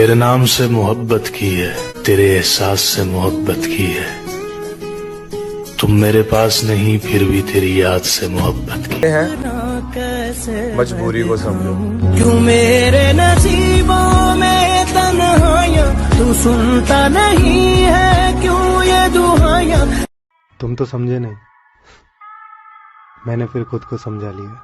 तेरे नाम से मोहब्बत की है, तेरे एहसास से मोहब्बत की है। तुम मेरे पास नहीं फिर भी तेरी याद से मोहब्बत की है। मजबूरी को समझो। क्यों मेरे नसीबों में तन्हाइयां, तू सुनता नहीं है क्यों ये दुहाइयां। तुम तो समझे नहीं, मैंने फिर खुद को समझा लिया।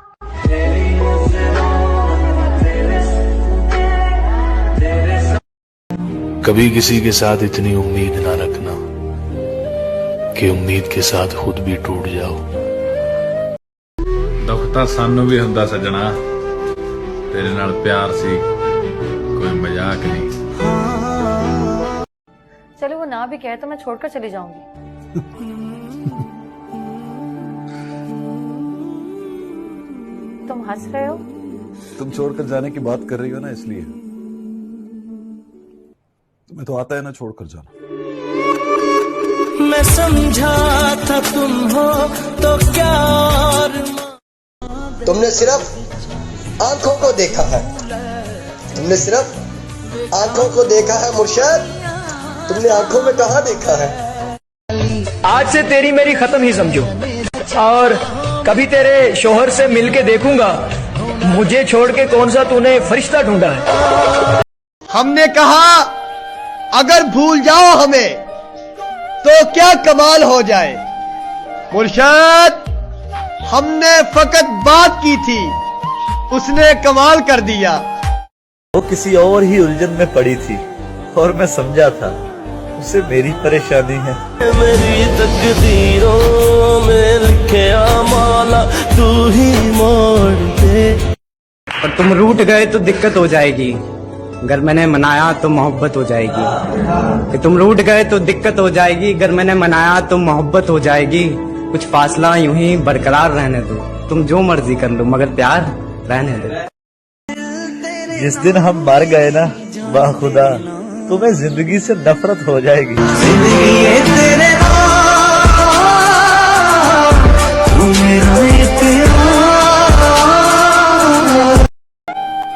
कभी किसी के साथ इतनी उम्मीद ना रखना कि उम्मीद के साथ खुद भी टूट जाओ। दुख ਤਾਂ ਸਾਨੂੰ ਵੀ ਹੁੰਦਾ ਸੱਜਣਾ, ਤੇਰੇ ਨਾਲ ਪਿਆਰ ਸੀ, कोई मजाक नहीं। चलो वो ना भी कहे तो मैं छोड़कर चली जाऊंगी। तुम हंस रहे हो? तुम छोड़कर जाने की बात कर रही हो ना, इसलिए। तुम्हें तो आता है ना छोड़कर जाना। मैं समझा था तुम हो तो क्या और तुमने सिर्फ आंखों को देखा है, तुमने सिर्फ आंखों को देखा है मुर्शद, तुमने आंखों में कहाँ देखा है। आज से तेरी मेरी खत्म ही समझो, और कभी तेरे शोहर से मिलके देखूंगा, मुझे छोड़ के कौन सा तूने फरिश्ता ढूंढा है। हमने कहा अगर भूल जाओ हमें तो क्या कमाल हो जाए। मुर्शद, हमने फकत बात की थी, उसने कमाल कर दिया। वो किसी और ही उलझन में पड़ी थी और मैं समझा था उसे मेरी परेशानी है। मेरी तकदीरों में लिखे माला तू ही मोड़ दे। और तुम रूठ गए तो दिक्कत हो जाएगी, अगर मैंने मनाया तो मोहब्बत हो जाएगी। कि तुम रूठ गए तो दिक्कत हो जाएगी, अगर मैंने मनाया तो मोहब्बत हो जाएगी। कुछ फासला यूं ही बरकरार रहने दो, तुम जो मर्जी कर लो मगर प्यार रहने दो। जिस दिन हम मर गए ना, वाह खुदा, तुम्हें जिंदगी से नफरत हो जाएगी।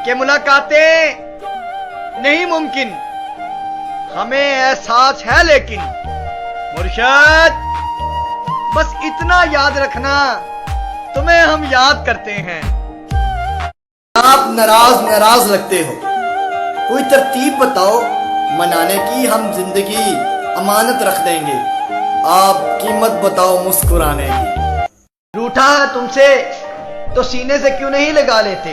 कि मुलाकातें नहीं मुमकिन, हमें एहसास है लेकिन। मुर्शद, बस इतना याद रखना, तुम्हें हम याद करते हैं। आप नाराज लगते हो, कोई तरतीब बताओ मनाने की, हम जिंदगी अमानत रख देंगे। आप कीमत बताओ मुस्कुराने की। रूठा है तुमसे तो सीने से क्यों नहीं लगा लेते।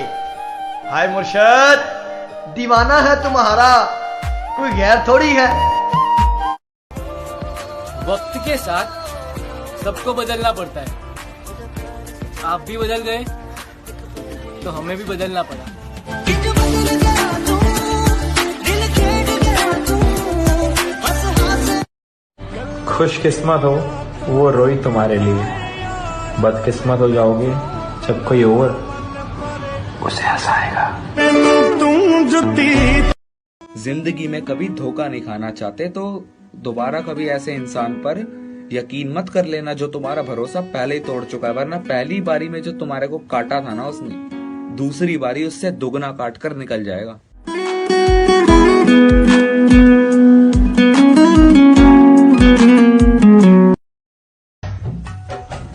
हाय मुर्शद, दीवाना है तुम्हारा, कोई गैर थोड़ी है। वक्त के साथ सबको बदलना पड़ता है। आप भी बदल गए तो हमें भी बदलना पड़ा। खुशकिस्मत हो वो रोई तुम्हारे लिए, बदकिस्मत हो जाओगे जब कोई और उसे हंसाएगा। जिंदगी में कभी धोखा नहीं खाना चाहते तो दोबारा कभी ऐसे इंसान पर यकीन मत कर लेना जो तुम्हारा भरोसा पहले ही तोड़ चुका है। वरना पहली बारी में जो तुम्हारे को काटा था ना उसने, दूसरी बारी उससे दुगना काट कर निकल जाएगा।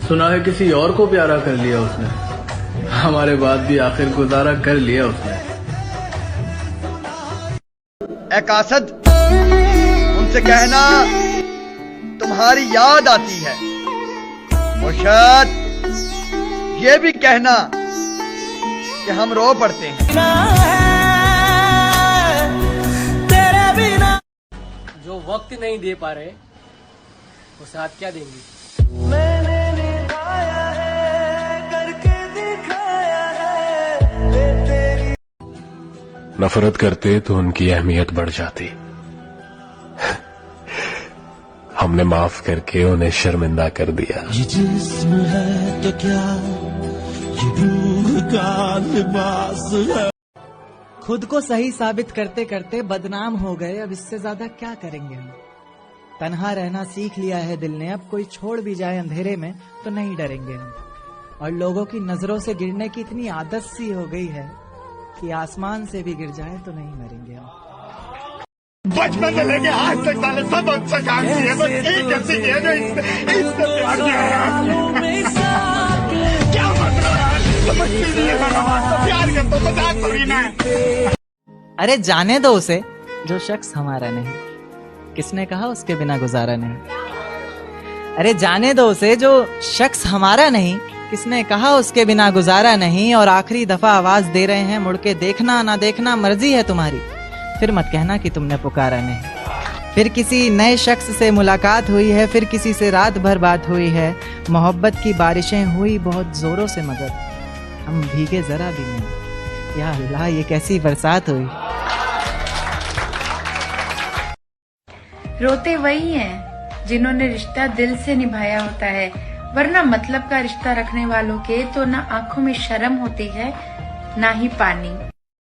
सुना है किसी और को प्यारा कर लिया उसने, हमारे बाद भी आखिर गुजारा कर लिया उसने। ए कासद, उनसे कहना तुम्हारी याद आती है। मुर्शद, ये भी कहना कि हम रो पड़ते हैं। तेरे बिना जो वक्त नहीं दे पा रहे वो साथ क्या देंगे। मैंने निभाया है, करके दिखाया है तेरी। नफरत करते तो उनकी अहमियत बढ़ जाती, हमने माफ करके उन्हें शर्मिंदा कर दिया। ये जिस्म है तो क्या, ये रूह का लिबास है। खुद को सही साबित करते करते बदनाम हो गए, अब इससे ज्यादा क्या करेंगे हम। तन्हा रहना सीख लिया है दिल ने, अब कोई छोड़ भी जाए अंधेरे में तो नहीं डरेंगे हम। और लोगों की नजरों से गिरने की इतनी आदत सी हो गई है कि आसमान से भी गिर जाए तो नहीं मरेंगे हम। बचपन से लेके आज तक साले सब हमसे काम किए, बस एक ऐसी है जो इससे प्यार किया है। क्या मतलब है? समझती नहीं है तो प्यार कर तो मजाक थोड़ी ना है। अरे जाने दो उसे जो शख्स हमारा नहीं, किसने कहा उसके बिना गुजारा नहीं। अरे जाने दो उसे जो शख्स हमारा नहीं, किसने कहा उसके बिना गुजारा नहीं। और आखिरी दफा आवाज दे रहे हैं, मुड़ के देखना ना देखना मर्जी है तुम्हारी, फिर मत कहना कि तुमने पुकारा नहीं। फिर किसी नए शख्स से मुलाकात हुई है, फिर किसी से रात भर बात हुई है। मोहब्बत की बारिशें हुई बहुत जोरों से मगर हम भीगे जरा भी नहीं। या अल्लाह ये कैसी बरसात हुई। रोते वही हैं जिन्होंने रिश्ता दिल से निभाया होता है, वरना मतलब का रिश्ता रखने वालों के तो ना आंखों में शर्म होती है ना ही पानी।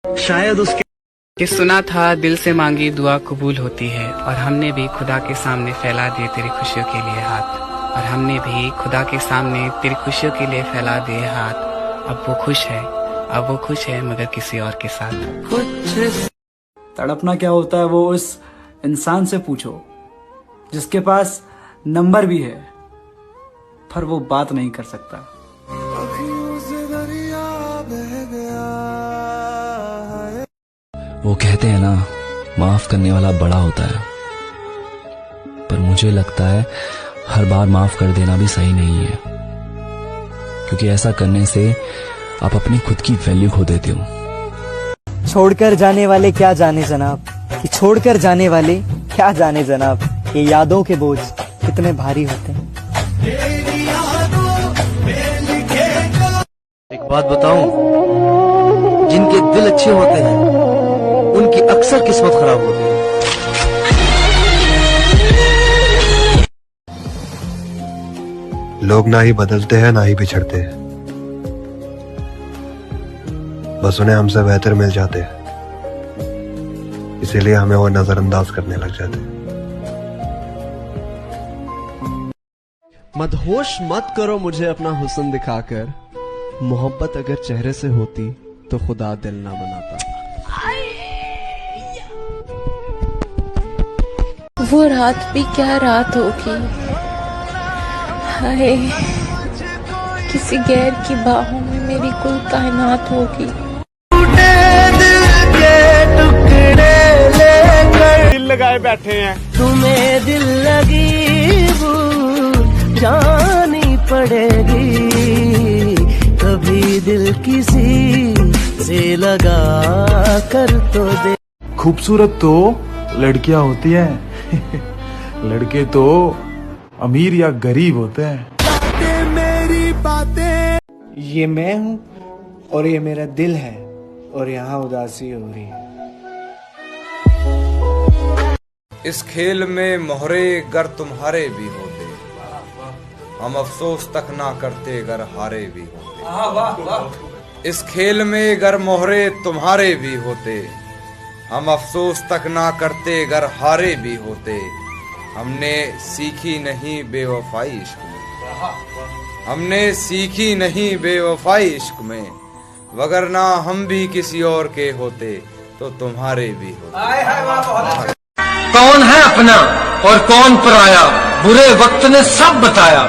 शायद उसके सुना था दिल से मांगी दुआ कबूल होती है, और हमने भी खुदा के सामने फैला दिए तेरी खुशियों के लिए हाथ, और हमने भी खुदा के सामने तेरी खुशियों के लिए फैला दिए हाथ। अब वो खुश है मगर किसी और के साथ। तड़पना क्या होता है वो उस इंसान से पूछो जिसके पास नंबर भी है पर वो बात नहीं कर सकता। वो कहते हैं ना, माफ करने वाला बड़ा होता है, पर मुझे लगता है हर बार माफ कर देना भी सही नहीं है, क्योंकि ऐसा करने से आप अपनी खुद की वैल्यू खो देते हो। छोड़कर जाने वाले क्या जाने जनाब, कि छोड़कर जाने वाले क्या जाने जनाब, ये यादों के बोझ कितने भारी होते हैं। एक बात बताऊं, जिनके दिल अच्छे होते हैं उनकी अक्सर किस्मत खराब होती है। लोग ना ही बदलते हैं ना ही बिछड़ते हैं, बस उन्हें हमसे बेहतर मिल जाते हैं, इसीलिए हमें वो नजरअंदाज करने लग जाते हैं। मदहोश मत करो मुझे अपना हुस्न दिखाकर, मोहब्बत अगर चेहरे से होती तो खुदा दिल ना बनाता। वो रात भी क्या रात होगी, हाय किसी गैर की बाहों में मेरी कुल कायनात होगी। दिल लगाए बैठे हैं, तुम्हें दिल लगी जानी पड़ेगी, कभी दिल किसी से लगा कर तो दे। खूबसूरत तो लड़कियां होती हैं लड़के तो अमीर या गरीब होते हैं। मेरी बातें ये मैं हूँ और ये मेरा दिल है, और यहाँ उदासी हो रही है। इस खेल में मोहरे गर तुम्हारे भी होते, हम अफसोस तक ना करते गर हारे भी होते। इस खेल में गर मोहरे तुम्हारे भी होते, हम अफसोस तक ना करते गर हारे भी होते। हमने सीखी नहीं बेवफाई इश्क में, हमने सीखी नहीं बेवफाई इश्क में, वगरना हम भी किसी और के होते तो तुम्हारे भी होते। कौन है अपना और कौन पराया, बुरे वक्त ने सब बताया।